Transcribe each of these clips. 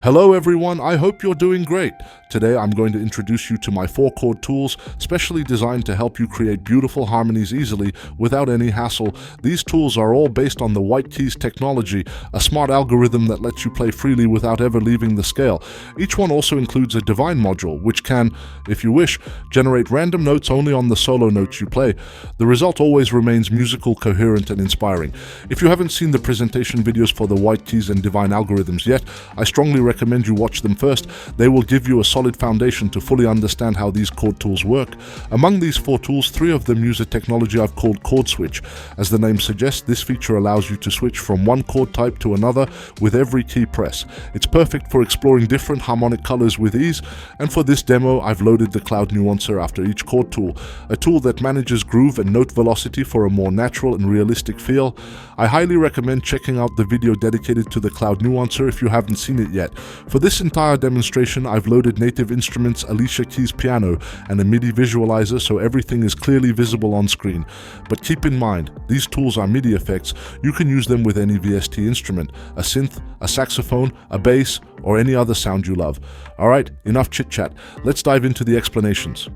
Hello everyone, I hope you're doing great. Today I'm going to introduce you to my 4-chord tools, specially designed to help you create beautiful harmonies easily without any hassle. These tools are all based on the white keys technology, a smart algorithm that lets you play freely without ever leaving the scale. Each one also includes a divine module, which can, if you wish, generate random notes only on the solo notes you play. The result always remains musical, coherent, and inspiring. If you haven't seen the presentation videos for the white keys and divine algorithms yet, I strongly recommend you watch them first. They will give you a solid foundation to fully understand how these chord tools work. Among these 4 tools, 3 of them use a technology I've called chord switch. As the name suggests, this feature allows you to switch from one chord type to another with every key press. It's perfect for exploring different harmonic colors with ease, and for this demo I've loaded the cloud nuancer after each chord tool, a tool that manages groove and note velocity for a more natural and realistic feel. I highly recommend checking out the video dedicated to the cloud nuancer if you haven't seen it yet. For this entire demonstration, I've loaded native instruments, Alicia Keys piano, and a MIDI visualizer so everything is clearly visible on screen. But keep in mind, these tools are MIDI effects. You can use them with any VST instrument, a synth, a saxophone, a bass, or any other sound you love. Alright, enough chit-chat. Let's dive into the explanations.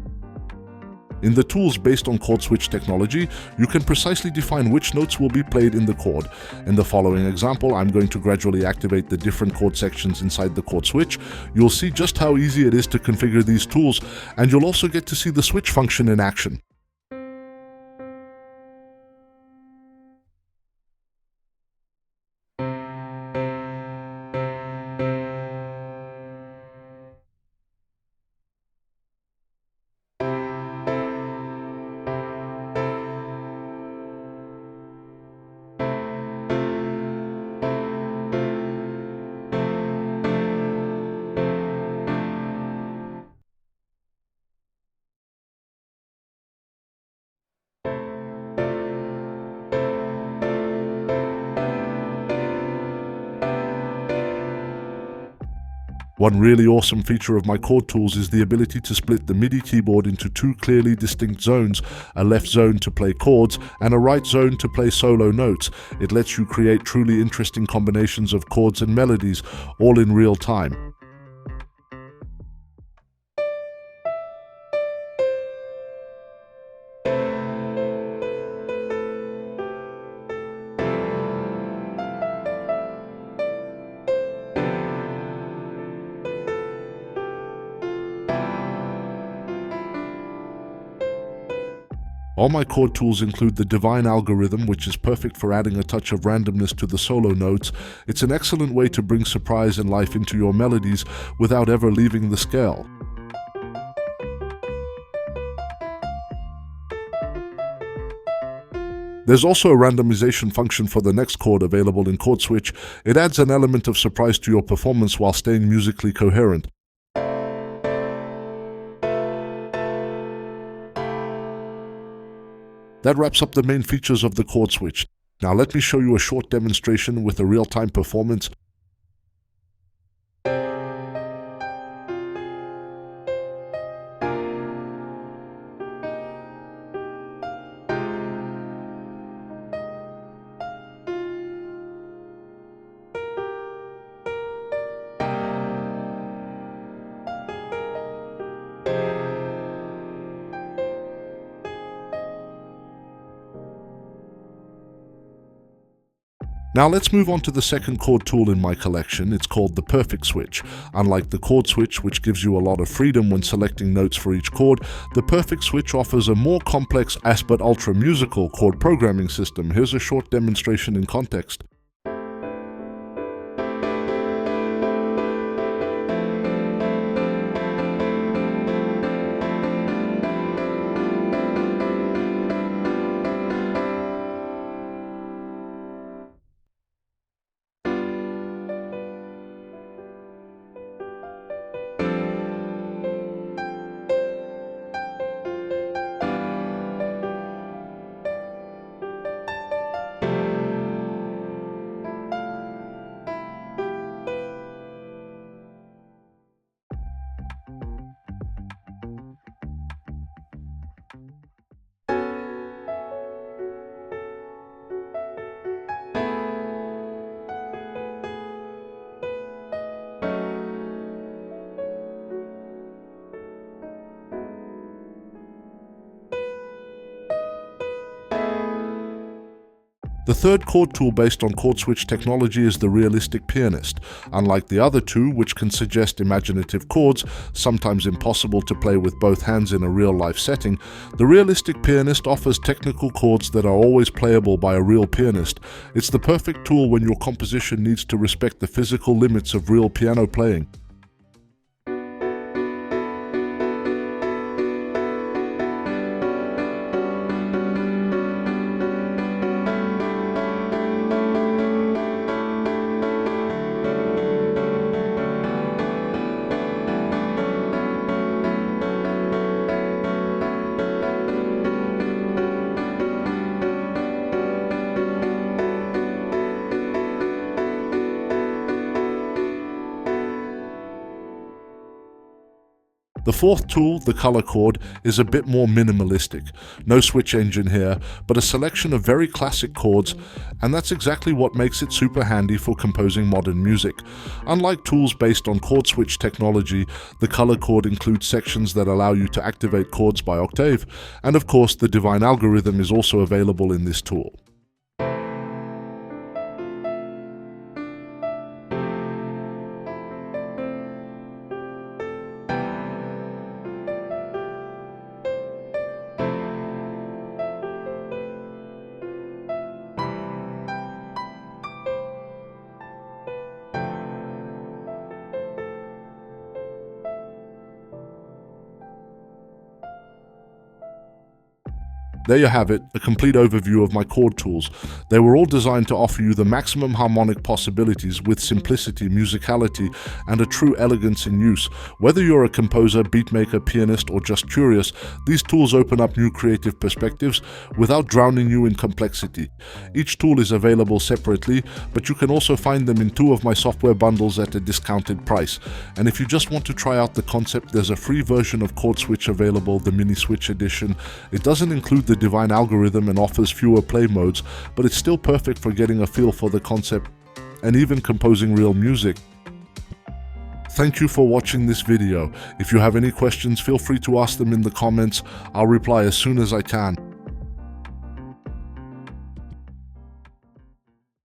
In the tools based on chord switch technology, you can precisely define which notes will be played in the chord. In the following example, I'm going to gradually activate the different chord sections inside the chord switch. You'll see just how easy it is to configure these tools, and you'll also get to see the switch function in action. One really awesome feature of my chord tools is the ability to split the MIDI keyboard into 2 clearly distinct zones, a left zone to play chords and a right zone to play solo notes. It lets you create truly interesting combinations of chords and melodies, all in real time. All my chord tools include the divine algorithm, which is perfect for adding a touch of randomness to the solo notes. It's an excellent way to bring surprise and life into your melodies without ever leaving the scale. There's also a randomization function for the next chord available in Chord Switch. It adds an element of surprise to your performance while staying musically coherent. That wraps up the main features of the chord switch. Now let me show you a short demonstration with a real-time performance. Now let's move on to the second chord tool in my collection. It's called the perfect switch. Unlike the chord switch, which gives you a lot of freedom when selecting notes for each chord, the perfect switch offers a more complex but ultra musical chord programming system. Here's a short demonstration in context. The third chord tool based on chord switch technology is the realistic pianist. Unlike the other two, which can suggest imaginative chords, sometimes impossible to play with both hands in a real-life setting, the realistic pianist offers technical chords that are always playable by a real pianist. It's the perfect tool when your composition needs to respect the physical limits of real piano playing. The fourth tool, the color chord, is a bit more minimalistic. No switch engine here, but a selection of very classic chords, and that's exactly what makes it super handy for composing modern music. Unlike tools based on chord switch technology, the color chord includes sections that allow you to activate chords by octave, and of course the divine algorithm is also available in this tool. There you have it, a complete overview of my chord tools. They were all designed to offer you the maximum harmonic possibilities with simplicity, musicality, and a true elegance in use. Whether you're a composer, beatmaker, pianist, or just curious, these tools open up new creative perspectives without drowning you in complexity. Each tool is available separately, but you can also find them in 2 of my software bundles at a discounted price. And if you just want to try out the concept, there's a free version of Chord Switch available, the Mini Switch Edition. It doesn't include the divine algorithm and offers fewer play modes, but it's still perfect for getting a feel for the concept and even composing real music. Thank you for watching this video. If you have any questions, feel free to ask them in the comments. I'll reply as soon as I can.